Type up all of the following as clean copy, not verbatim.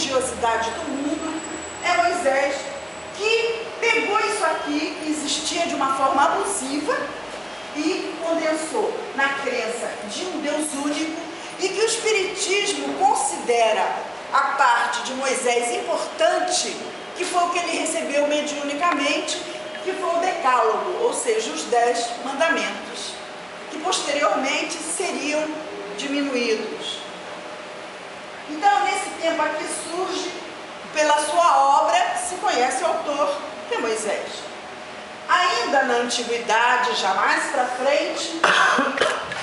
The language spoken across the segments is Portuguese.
religiosidade do mundo, é Moisés que pegou isso aqui, que existia de uma forma abusiva, e condensou na crença de um Deus único, e que o Espiritismo considera a parte de Moisés importante, que foi o que ele recebeu mediunicamente, que foi o Decálogo, ou seja, os 10 mandamentos, que posteriormente seriam diminuídos. Então, nesse tempo aqui surge, pela sua obra, se conhece o autor, que é Moisés. Ainda na antiguidade, já mais para frente,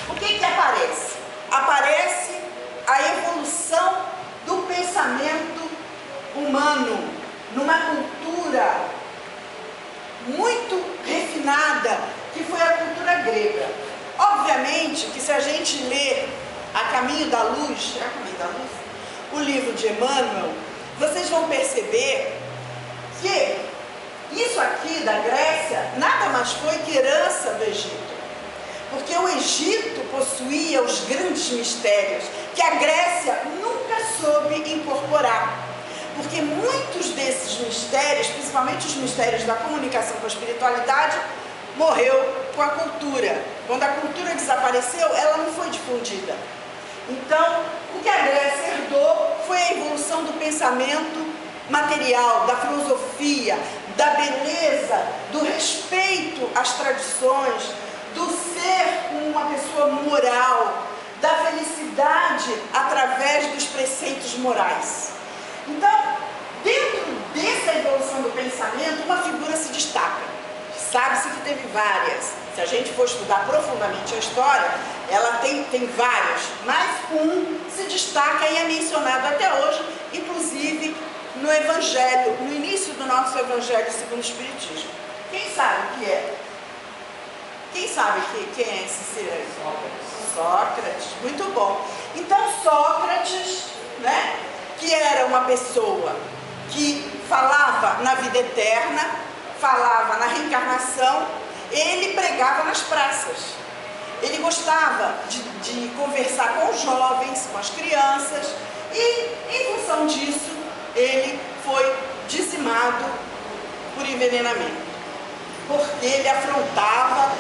o que aparece? Aparece a evolução do pensamento humano numa cultura muito refinada, que foi a cultura grega. Obviamente que se a gente ler A Caminho da Luz, é A Caminho da Luz? O livro de Emmanuel, vocês vão perceber que isso aqui da Grécia nada mais foi que herança do Egito. Porque o Egito possuía os grandes mistérios que a Grécia nunca soube incorporar. Porque muitos desses mistérios, principalmente os mistérios da comunicação com a espiritualidade, morreu com a cultura. Quando a cultura desapareceu, ela não foi difundida. Então, o que a Grécia herdou foi a evolução do pensamento material, da filosofia, da beleza, do respeito às tradições, do ser uma pessoa moral, da felicidade através dos preceitos morais. Então, dentro dessa evolução do pensamento, uma figura se destaca. Sabe-se que teve várias. Se a gente for estudar profundamente a história, ela tem vários, mas um se destaca e é mencionado até hoje, inclusive no Evangelho, no início do nosso Evangelho segundo o Espiritismo. Quem sabe o que é? Quem sabe quem é esse ser aí? Sócrates. Muito bom. Então, Sócrates, né, que era uma pessoa que falava na vida eterna, falava na reencarnação, ele pregava nas praças. Ele gostava de conversar com os jovens, com as crianças, e em função disso, ele foi dizimado por envenenamento, porque ele afrontava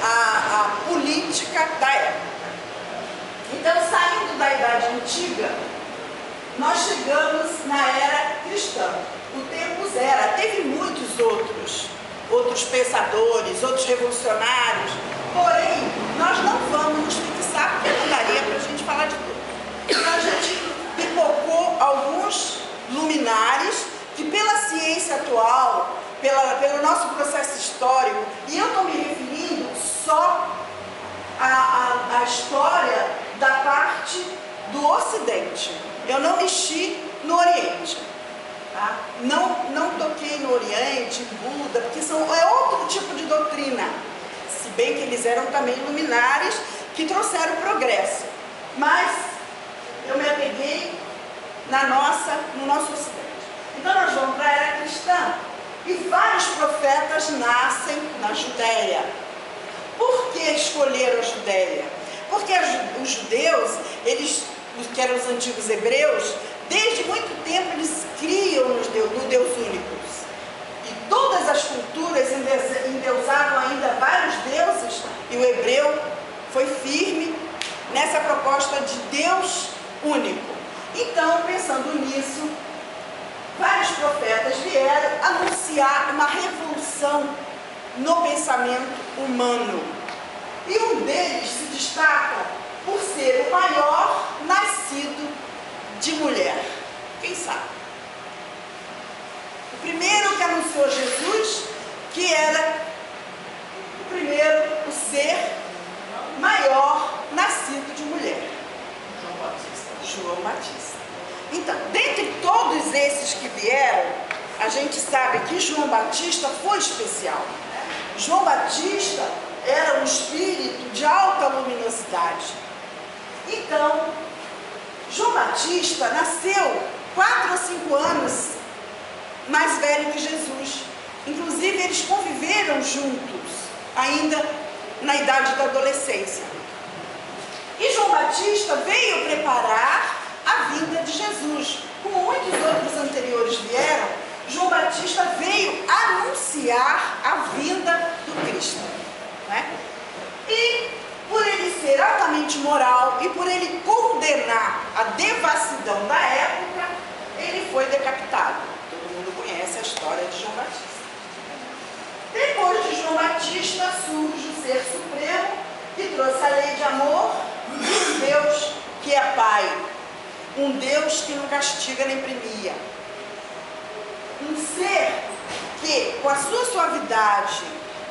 a política da época. Então, saindo da Idade Antiga, nós chegamos na Era Cristã. O Tempus Era, teve muitos outros pensadores, outros revolucionários, porém, nós não vamos nos fixar, porque não daria para a gente falar de tudo. Então, a gente pipocou alguns luminares que, pela ciência atual, pelo nosso processo histórico, e eu estou me referindo só à história da parte do Ocidente. Eu não mexi no Oriente. Tá? Não toquei no Oriente, Buda, porque é outro tipo de doutrina. Se bem que eles eram também luminares que trouxeram progresso. Mas eu me apeguei no nosso Ocidente. Então nós vamos para a Era Cristã. E vários profetas nascem na Judéia. Por que escolheram a Judéia? Porque os judeus, que eram os antigos hebreus, desde muito tempo eles criam no Deus único. E todas as culturas endeusavam ainda vários deuses, e o hebreu foi firme nessa proposta de Deus único. Então, pensando nisso, vários profetas vieram anunciar uma revolução no pensamento humano. E um deles se destaca por ser o maior nascido de mulher. Quem sabe? O primeiro que anunciou Jesus, que era o ser maior nascido de mulher. João Batista. Então, dentre todos esses que vieram, a gente sabe que João Batista foi especial. João Batista era um espírito de alta luminosidade. Então, João Batista nasceu 4 ou 5 anos mais velho que Jesus. Inclusive, eles conviveram juntos, ainda na idade da adolescência. E João Batista veio preparar a vinda de Jesus, com muitos anunciar a vinda do Cristo, né? E por ele ser altamente moral e por ele condenar a devassidão da época, ele foi decapitado. Todo mundo conhece a história de João Batista. Depois de João Batista surge o Ser Supremo, que trouxe a lei de amor, um Deus que é Pai, um Deus que não castiga nem premia, um ser que, com a sua suavidade,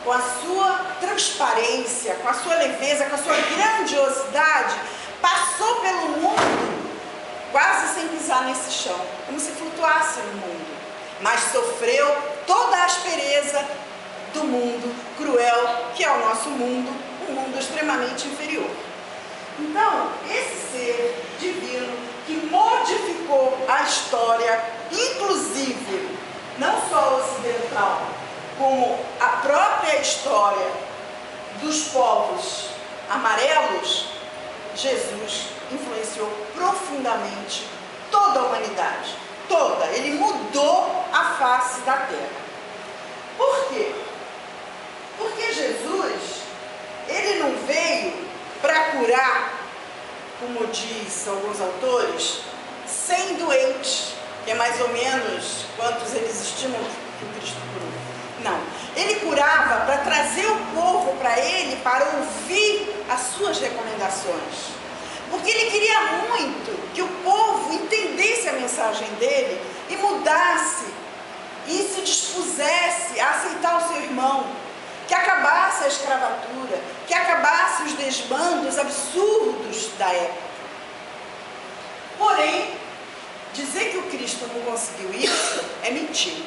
com a sua transparência, com a sua leveza, com a sua grandiosidade, passou pelo mundo quase sem pisar nesse chão, como se flutuasse no mundo, mas sofreu toda a aspereza do mundo cruel, que é o nosso mundo, um mundo extremamente inferior. Então, esse ser divino que modificou a história, inclusive, não só ocidental, como a própria história dos povos amarelos, Jesus influenciou profundamente toda a humanidade, toda. Ele mudou a face da terra. Por quê? Porque Jesus, ele não veio para curar, como diz alguns autores, 100 doentes, que é mais ou menos quantos eles estimam que o Cristo curou. Não, ele curava para trazer o povo para ele, para ouvir as suas recomendações. Porque ele queria muito que o povo entendesse a mensagem dele e mudasse, e se dispusesse a aceitar o seu irmão, que acabasse a escravatura, que acabasse os desmandos absurdos da época. Porém, dizer que o Cristo não conseguiu isso é mentir,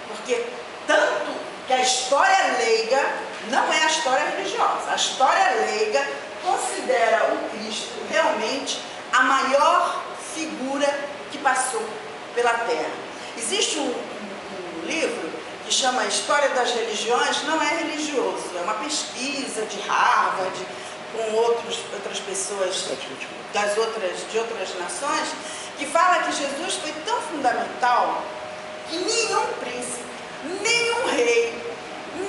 porque tanto que a história leiga não é a história religiosa, a história leiga considera o Cristo realmente a maior figura que passou pela Terra. Existe um livro que chama História das Religiões, não é religioso, é uma pesquisa de Harvard com outras pessoas de outras nações, que fala que Jesus foi tão fundamental que nenhum príncipe, nenhum rei,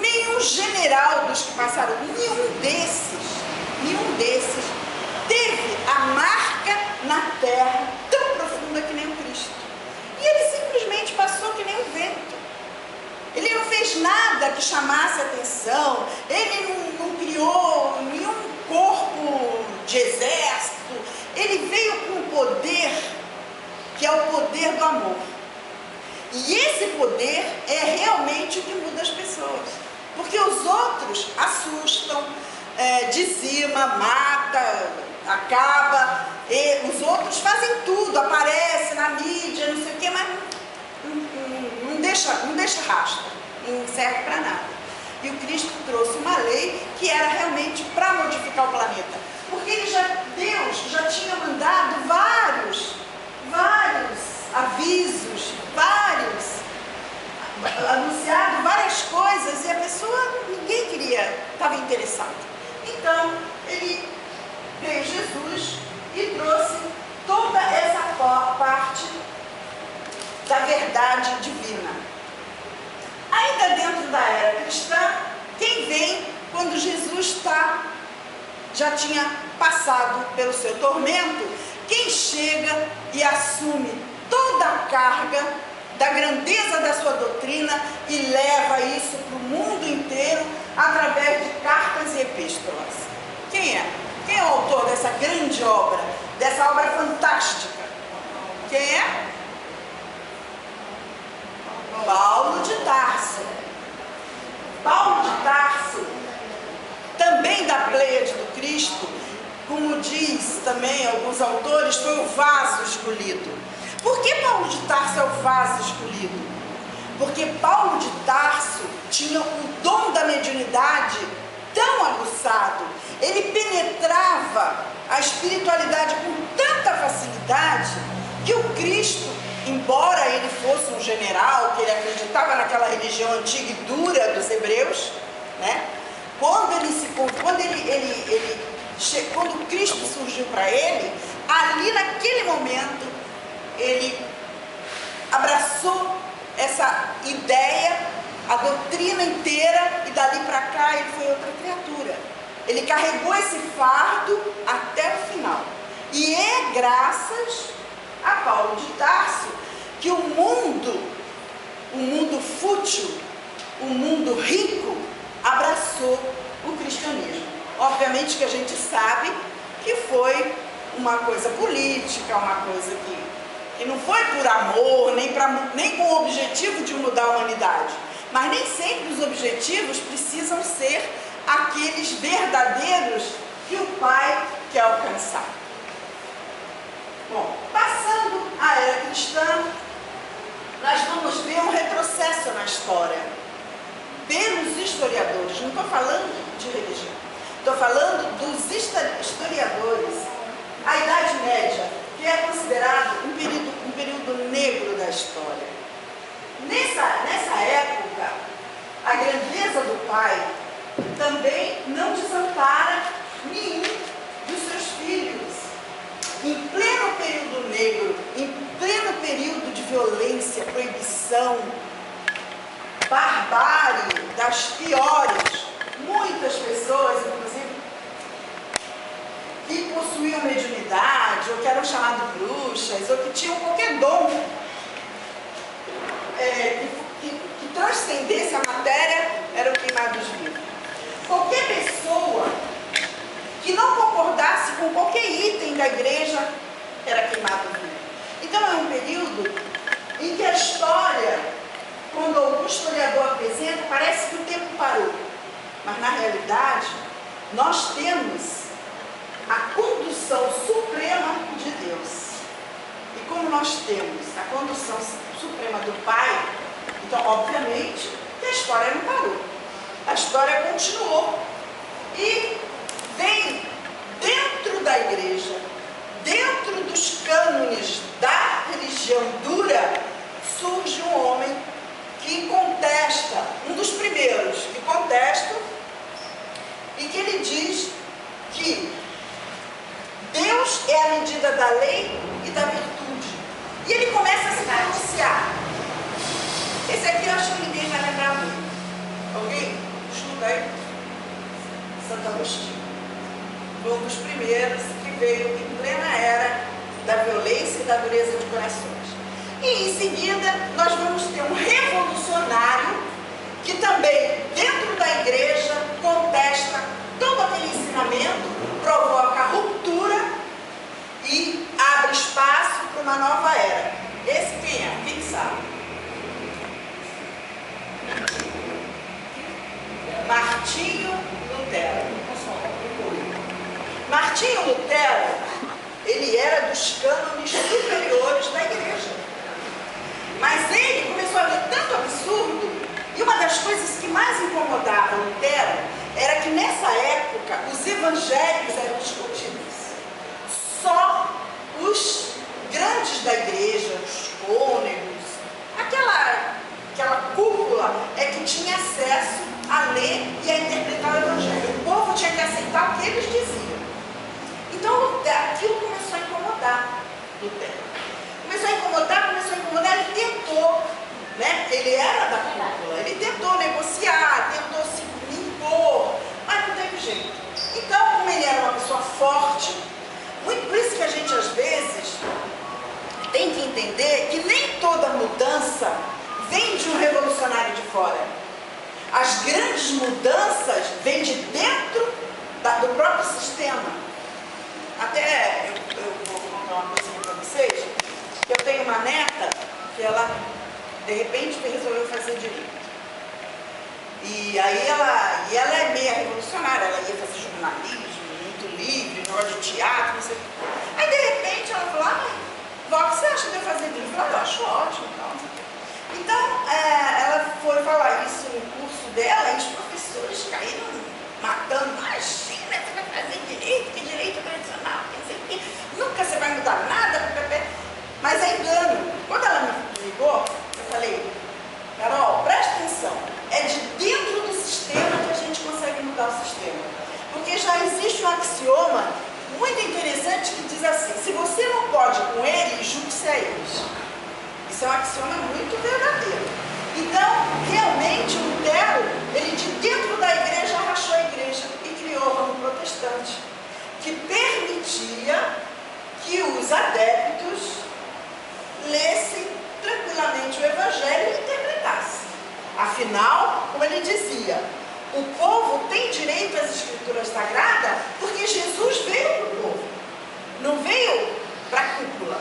nenhum general dos que passaram, nenhum desses teve a marca na terra tão profunda que nem o Cristo. E ele simplesmente passou que nem um vento. Ele não fez nada que chamasse atenção, ele não criou nenhum corpo de exército, ele veio com o poder, que é o poder do amor. E esse poder é realmente o que muda as pessoas, porque os outros assustam, dizima, mata, acaba, e os outros fazem tudo, aparece na mídia, não sei o quê, mas não deixa rastro, não serve para nada. E o Cristo trouxe uma lei que era realmente para modificar o planeta, porque Deus já tinha mandado vários avisos, anunciado várias coisas, e a pessoa, ninguém estava interessado. Então, veio Jesus e trouxe toda essa parte da verdade divina. Ainda dentro da era cristã, quem vem quando Jesus já tinha passado pelo seu tormento, quem chega e assume toda a carga da grandeza da sua doutrina e leva isso para o mundo inteiro através de cartas e epístolas. Quem é? Quem é o autor dessa grande obra, dessa obra fantástica? Quem é? Paulo de Tarso. Paulo de Tarso, também da Pleiade do Cristo, como diz também alguns autores, foi o vaso escolhido. Por que Paulo de Tarso é o vaso escolhido? Porque Paulo de Tarso tinha o dom da mediunidade tão aguçado, ele penetrava a espiritualidade com tanta facilidade, que o Cristo, embora ele fosse um general, que ele acreditava naquela religião antiga e dura dos hebreus, né? Quando Cristo surgiu para ele, ali naquele momento, ele abraçou essa ideia a doutrina inteira e dali para cá ele foi outra criatura. Ele carregou esse fardo até o final. E é graças a Paulo de Tarso que o mundo fútil, o mundo rico, abraçou o cristianismo. Obviamente que a gente sabe que foi uma coisa política, uma coisa que não foi por amor, nem com o objetivo de mudar a humanidade. Mas nem sempre os objetivos precisam ser aqueles verdadeiros que o Pai quer alcançar. Bom, passando a era cristã, nós vamos ver um retrocesso na história. Pelos historiadores, não estou falando de religião, estou falando dos historiadores. A Idade Média, que é considerado um período negro da história. Nessa época, a grandeza do Pai também não desampara nenhum dos seus filhos. Em pleno período negro, em pleno período de violência, proibição, barbárie das piores, muitas pessoas, inclusive, que possuíam mediunidade, ou que eram chamadas bruxas, ou que tinham qualquer dom que transcendesse a matéria, eram queimados vivos. Qualquer pessoa que não concordasse com qualquer item da igreja era queimado vivo. Então é um período em que a história, quando algum historiador apresenta, parece que o tempo parou. Mas na realidade, nós temos a condução suprema de Deus. E como nós temos a condução suprema do Pai, então obviamente que a história não parou. A história continuou. E vem dentro da igreja, dentro dos cânones da religião dura, surge um homem que contesta, um dos primeiros que contesta, e que ele diz que Deus é a medida da lei e da virtude. E ele começa a se pronunciar. Esse aqui eu acho que ninguém vai lembrar muito. Alguém? Estuda aí. Santo Agostinho. Foi um dos primeiros que veio em plena era da violência e da dureza de corações. E em seguida nós vamos ter um revolucionário que também dentro da igreja contesta todo aquele ensinamento, provoca a ruptura e abre espaço para uma nova era. Esse quem é? Quem sabe? Martinho Lutero. Martinho Lutero, ele era dos cânones superiores da igreja. Mas ele começou a ver tanto absurdo, e uma das coisas que mais incomodava Lutero era que nessa época os evangélicos eram discutidos. Só os grandes da igreja, os cônegos, aquela cúpula é que tinha acesso a ler e a interpretar o evangelho. O povo tinha que aceitar o que eles diziam. Então aquilo começou a incomodar Lutero. Começou a incomodar, ele tentou, né? Ele era da cúpula, ele tentou negociar, tentou se impor, mas não teve jeito. Então, como ele era uma pessoa forte, por isso que a gente às vezes tem que entender que nem toda mudança vem de um revolucionário de fora. As grandes mudanças vêm de dentro do próprio sistema. Até eu vou contar uma coisinha para vocês, que eu tenho uma neta que ela, de repente, resolveu fazer direito. E aí ela é meia revolucionária, ela ia fazer jornalismo, muito livre, negócio de teatro, não sei o que. Aí, de repente, ela falou, vó, o que você acha de eu fazer direito? Eu falei, eu acho ótimo e tal. Então, ela foi falar isso no curso dela, e os professores caíram matando, imagina, você vai fazer direito, que direito tradicional, não sei o quê, nunca você vai mudar nada, mas é engano. Quando ela me ligou, eu falei, Carol, presta atenção, é de dentro do sistema que a gente consegue mudar o sistema. Porque já existe um axioma muito interessante que diz assim, se você não pode com eles, junte-se a eles. Isso é um axioma muito verdadeiro. Então, realmente, Lutero, ele de dentro da igreja rachou a igreja e criou o ramo protestante, que permitia que os adeptos lessem tranquilamente o Evangelho e interpretassem. Afinal, como ele dizia, o povo tem direito às Escrituras Sagradas porque Jesus veio para o povo, não veio para a cúpula.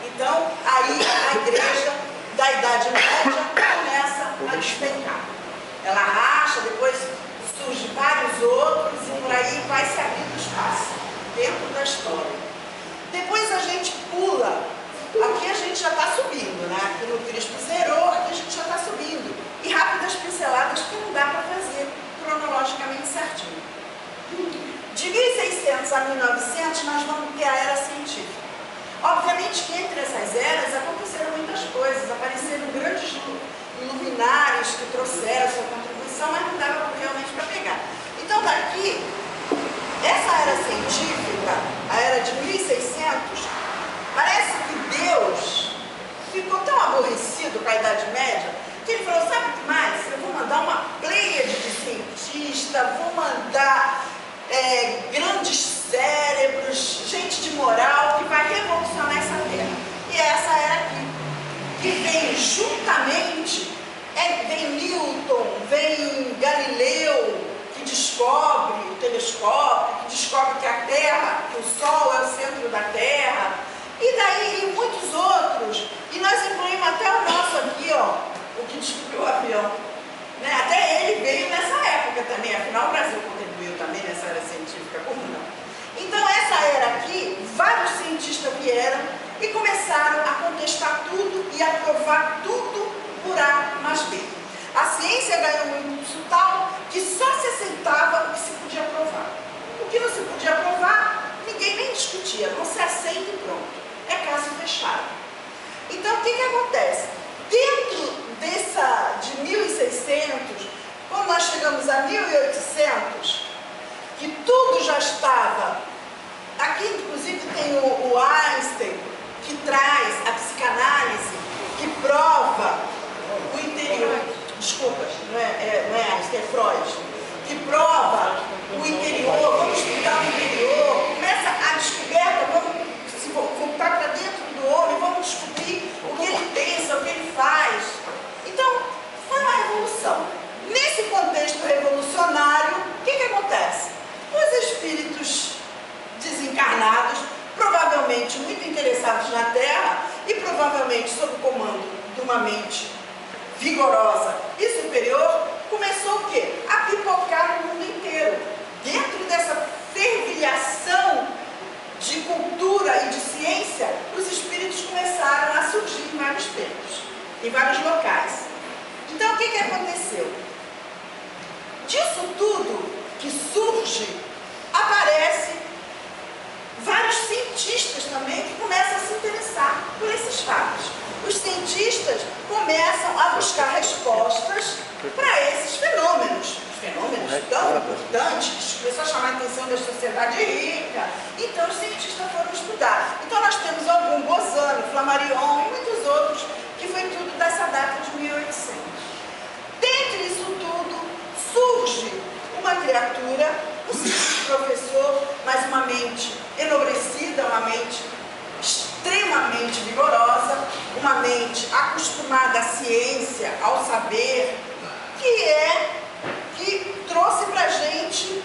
Então, aí a igreja da Idade Média começa a despencar. Ela racha, depois surgem vários outros e por aí vai se abrindo espaço dentro da história. Depois a gente pula, aqui a gente já está subindo, né? Aqui no Cristo zerou, aqui a gente já está subindo. E rápidas pinceladas que não dá para fazer cronologicamente certinho. De 1600 a 1900 nós vamos ter a era científica. Obviamente que entre essas eras aconteceram muitas coisas, apareceram grandes luminares que trouxeram a sua contribuição, mas não dava realmente para pegar. Então daqui, essa era científica, a era de 1600, parece que Deus ficou tão aborrecido com a Idade Média, que ele falou, sabe o que mais? Eu vou mandar uma pleiade de cientistas, vou mandar grandes cérebros, gente de moral, que vai revolucionar essa terra. E essa era aqui, que vem juntamente, vem Newton, vem Galileu, que descobre o telescópio, que descobre que a Terra, que o Sol é o centro da Terra, e daí e muitos outros. E nós incluímos até o nosso aqui, ó, o que descobriu o avião. Né? Até ele veio nessa época também, afinal o Brasil contribuiu também nessa era científica, como não? Então essa era aqui, vários cientistas vieram e começaram a contestar tudo e a provar tudo por A mais B. A ciência ganhou um impulso tal que só se aceitava o que se podia provar. O que não se podia provar, ninguém nem discutia, não se aceita e pronto. É caso fechado. Então o que acontece? Dentro de 1600, quando nós chegamos a 1800, que tudo já estava, aqui inclusive tem o Einstein, que traz a psicanálise, que prova o interior, desculpa, não é Einstein, é Freud, que prova o interior, vamos estudar o interior, começa a descoberta, vamos se voltar para dentro do homem, vamos descobrir o que ele pensa, o que ele faz. Então, foi uma revolução. Nesse contexto revolucionário, o que acontece? Os espíritos desencarnados, provavelmente muito interessados na Terra e provavelmente sob o comando de uma mente vigorosa e superior, começou o quê? A pipocar no mundo inteiro. Dentro dessa fervilhação de cultura e de ciência, os espíritos começaram a surgir em vários tempos, em vários locais. Então, o que aconteceu? Disso tudo que surge, aparece vários cientistas também que começam a se interessar por esses fatos. Os cientistas começam a buscar respostas para esses fenômenos. Fenômenos tão importantes, que começou a chamar a atenção da sociedade rica. Então os cientistas foram estudar. Então nós temos algum Bosano, Flammarion e muitos outros, que foi tudo dessa data de 1800. Dentre isso tudo, surge uma criatura, um simples professor, mas uma mente enobrecida, uma mente extremamente vigorosa, uma mente acostumada à ciência, ao saber, que trouxe para a gente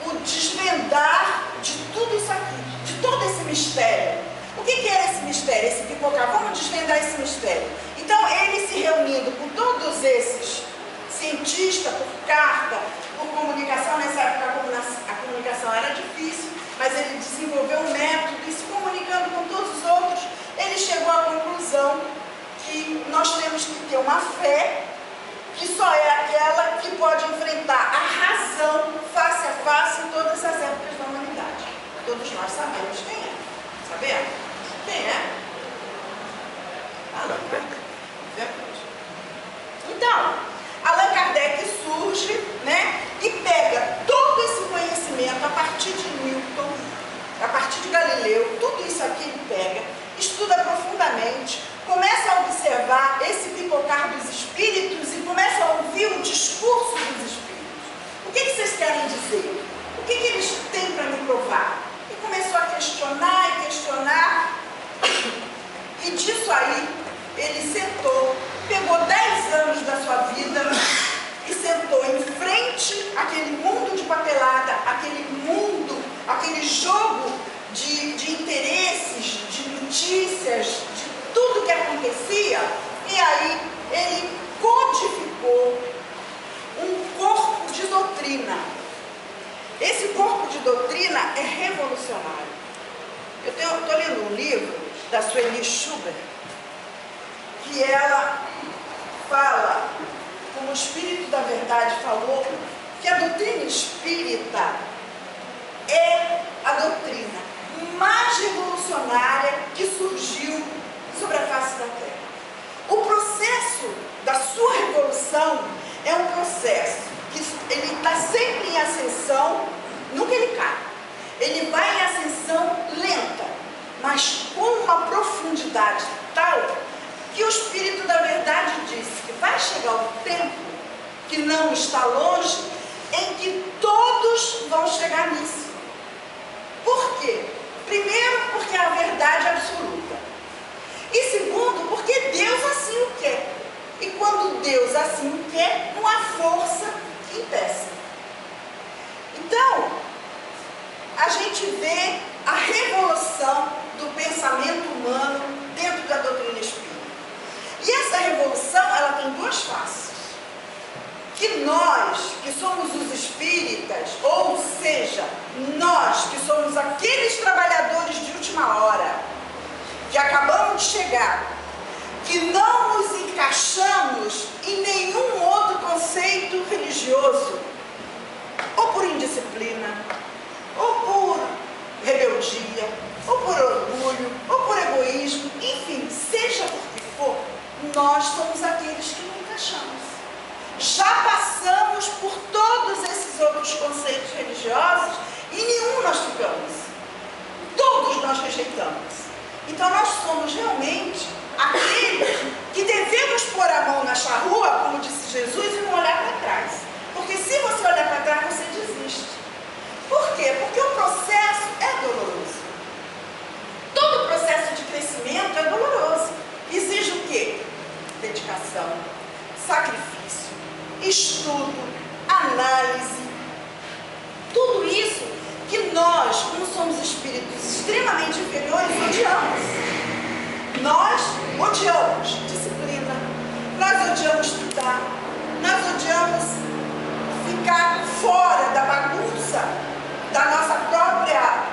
o desvendar de tudo isso aqui, de todo esse mistério. O que era esse mistério, esse pipocar? Vamos desvendar esse mistério. Então, ele se reunindo com todos esses cientistas, por carta, por comunicação, nessa época a comunicação era difícil, mas ele desenvolveu um método e se comunicando com todos os outros, ele chegou à conclusão que nós temos que ter uma fé que só é aquela que pode enfrentar a razão face a face em todas as épocas da humanidade. Todos nós sabemos quem é. Sabemos? Quem é? Allan Kardec. Então, Allan Kardec surge, né, e pega todo esse conhecimento a partir de Newton, a partir de Galileu, tudo isso aqui ele pega, estuda profundamente, começa a observar esse pipocar dos isso aí, ele sentou, pegou 10 anos da sua vida e sentou em frente àquele mundo de papelada, aquele jogo de interesses, de notícias, de tudo que acontecia, e aí ele codificou um corpo de doutrina. Esse corpo de doutrina é revolucionário. Eu estou lendo um livro da Sueli Schubert, que ela fala, como o Espírito da Verdade falou, que a doutrina espírita é a doutrina mais revolucionária que surgiu sobre a face da Terra. O processo da sua revolução é um processo que ele está sempre em ascensão, nunca ele cai. Ele vai em ascensão lenta, mas com uma profundidade tal que o Espírito da Verdade disse que vai chegar o tempo, que não está longe, em que todos vão chegar nisso. Por quê? Primeiro, porque é a verdade absoluta. E segundo, porque Deus assim o quer. E quando Deus assim o quer, não há força que impeça. Então, a gente vê a revolução do pensamento humano dentro da doutrina espírita. E essa revolução, ela tem duas faces. Que nós, que somos os espíritas, ou seja, nós que somos aqueles trabalhadores de última hora, que acabamos de chegar, que não nos encaixamos em nenhum outro conceito religioso, ou por indisciplina, ou por rebeldia, ou por orgulho, ou por egoísmo, enfim, seja por que for, nós somos aqueles que não encaixamos. Já passamos por todos esses outros conceitos religiosos e nenhum nós ficamos. Todos nós rejeitamos. Então nós somos realmente aqueles que devemos pôr a mão na charrua, como disse Jesus, e não olhar para trás. Porque se você olhar para trás, você desiste. Por quê? Porque o processo é doloroso. Todo processo de crescimento é doloroso. Exige o quê? Dedicação, sacrifício, estudo, análise. Tudo isso que nós, como somos espíritos extremamente inferiores, odiamos. Nós odiamos disciplina, nós odiamos estudar, nós odiamos ficar fora da bagunça da nossa própria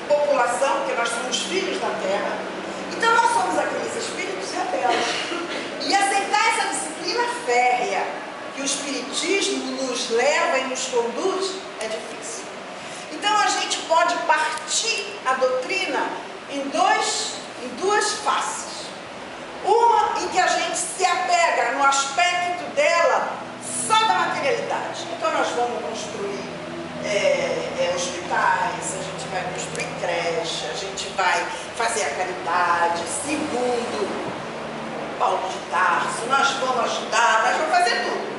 população, porque nós somos filhos da Terra. Então nós somos aqueles espíritos rebeldes. E aceitar essa disciplina férrea que o Espiritismo nos leva e nos conduz é difícil. Então a gente pode partir a doutrina em duas faces. Uma em que a gente se apega no aspecto dela só da materialidade. Então nós vamos construir hospitais, a gente vai construir creche, a gente vai fazer a caridade. Segundo Paulo de Tarso, nós vamos ajudar, nós vamos fazer tudo.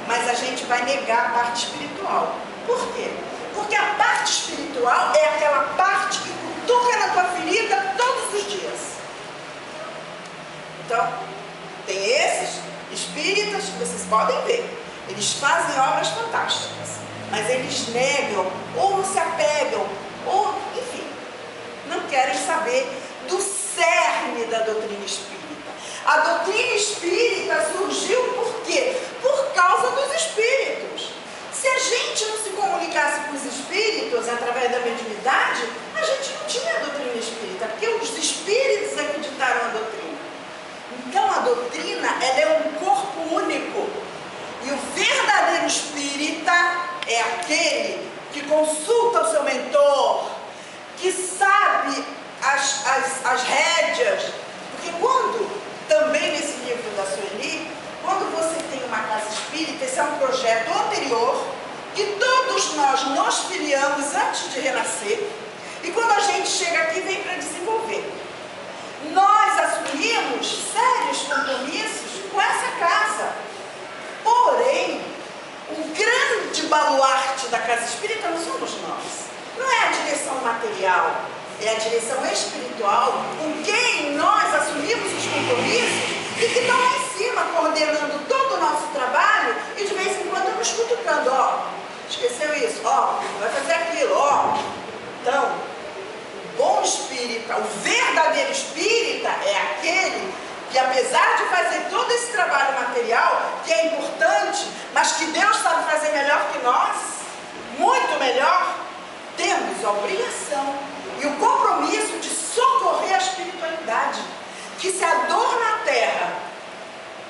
Mas a gente vai negar a parte espiritual. Por quê? Porque a parte espiritual é aquela parte que cutuca na tua ferida todos os dias. Então, tem esses espíritas que vocês podem ver. Eles fazem obras fantásticas, mas eles negam, ou não se apegam, ou, enfim, não querem saber do cerne da doutrina espírita. A doutrina espírita surgiu por quê? Por causa dos espíritos. Se a gente não se comunicasse com os espíritos através da mediunidade, a gente não tinha a doutrina espírita, porque os espíritos acreditaram na doutrina. Então a doutrina, ela é um corpo único. E o verdadeiro espírita é aquele que consulta o seu mentor, que sabe as rédeas. Porque quando, também nesse livro da Sueli, quando você tem uma casa espírita, esse é um projeto anterior, que todos nós nos filiamos antes de renascer, e quando a gente chega aqui, vem para desenvolver. Nós assumimos sérios compromissos com essa casa. Porém, o grande baluarte da casa espírita não somos nós. Não é a direção material, é a direção espiritual com quem nós assumimos espírita. O verdadeiro espírita é aquele que, apesar de fazer todo esse trabalho material, que é importante, mas que Deus sabe fazer melhor que nós, muito melhor, temos a obrigação e o compromisso de socorrer a espiritualidade. Que se a dor na terra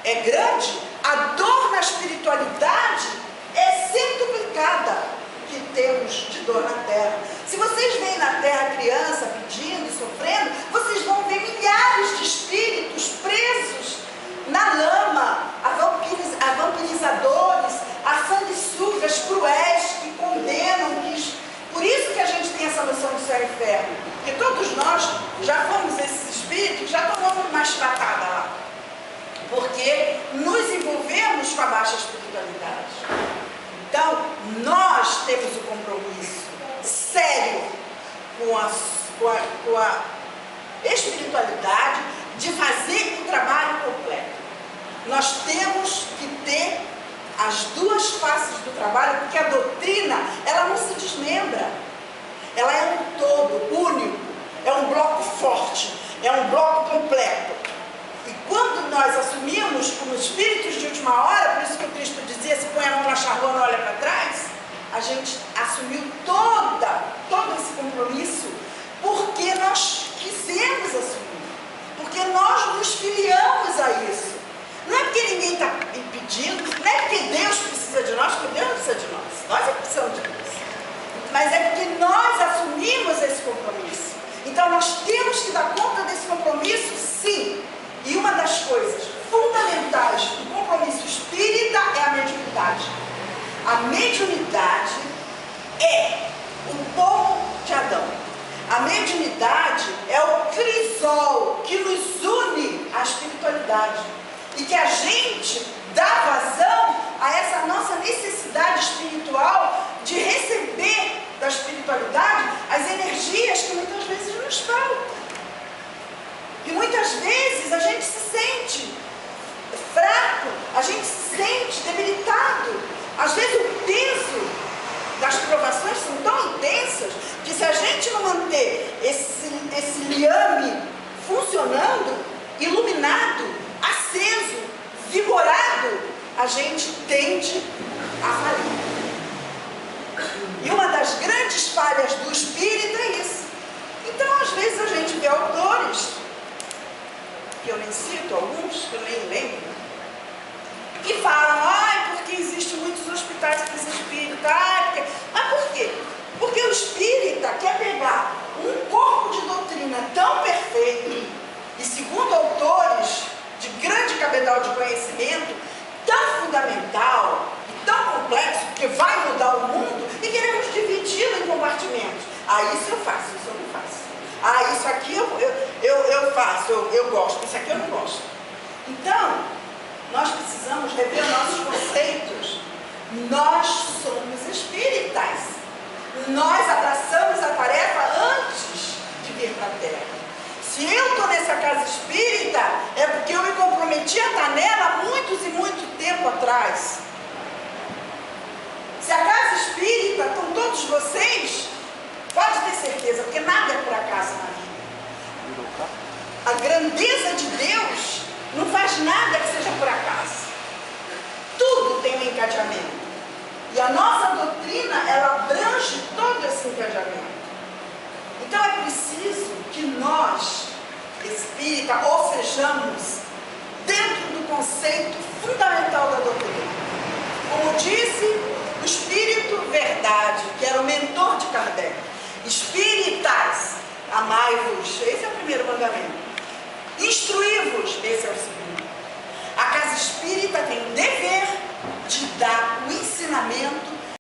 é grande, a dor na espiritualidade é centuplicada que temos de dor na terra. Se vocês veem na terra criança pedindo e sofrendo, vocês vão ver milhares de espíritos presos na lama, a vampirizadores, a sanguessugas cruéis que condenam, por isso que a gente tem essa noção do céu e inferno, porque todos nós já fomos esses espíritos, já tomamos uma chibatada lá, porque nos envolvemos com a baixa espiritualidade. Então, nós temos o compromisso sério com a espiritualidade de fazer o trabalho completo. Nós temos que ter as duas faces do trabalho, porque a doutrina, ela não se desmembra. Ela é um todo, único, é um bloco forte, é um bloco completo. E quando nós assumimos como espíritos de última hora, por isso que o Cristo dizia, se põe a mão na charrua, olha para trás, a gente assumiu todo esse compromisso, porque nós quisemos assumir, porque nós nos filiamos a isso. Não é porque ninguém está impedindo, não é porque Deus precisa de nós, porque Deus não precisa de nós, nós é que precisamos de Deus. Mas é porque nós assumimos esse compromisso. Então nós temos que dar conta desse compromisso, sim. E uma das coisas fundamentais do compromisso espírita é a mediunidade. A mediunidade é o pomo de Adão. A mediunidade é o crisol que nos une à espiritualidade. E que a gente dá vazão a essa nossa necessidade espiritual de receber da espiritualidade as energias que muitas vezes nos faltam. E muitas vezes a gente se sente fraco, a gente se sente debilitado. Às vezes o peso das provações são tão intensas que se a gente não manter esse liame funcionando, iluminado, aceso, vigorado, a gente tende a falir. E uma das grandes falhas do espírito é isso. Então, às vezes a gente vê autores, que eu nem cito alguns, que eu nem lembro, que falam, porque existem muitos hospitais para esse espírita, mas por quê? Porque o espírita quer pegar um corpo de doutrina tão perfeito, e segundo autores de grande cabedal de conhecimento, tão fundamental e tão complexo, que vai mudar o mundo, e queremos dividi-lo em compartimentos. Isso eu faço, isso eu não faço. Isso aqui eu faço, eu gosto, isso aqui eu não gosto. Então, nós precisamos rever nossos conceitos. Nós somos espíritas. Nós abraçamos a tarefa antes de vir para a Terra. Se eu estou nessa casa espírita, é porque eu me comprometi a estar nela há muitos e muito tempo atrás. Se a casa espírita estão todos vocês, pode ter certeza, porque nada é por acaso na vida. A grandeza de Deus não faz nada que seja por acaso. Tudo tem um encadeamento. E a nossa doutrina, ela abrange todo esse encadeamento. Então é preciso que nós, espírita, ou sejamos dentro do conceito fundamental da doutrina. Como disse o Espírito Verdade, que era o mentor de Kardec, espíritas, amai-vos, esse é o primeiro mandamento. Instruí-vos, esse é o segundo. A casa espírita tem o dever de dar o ensinamento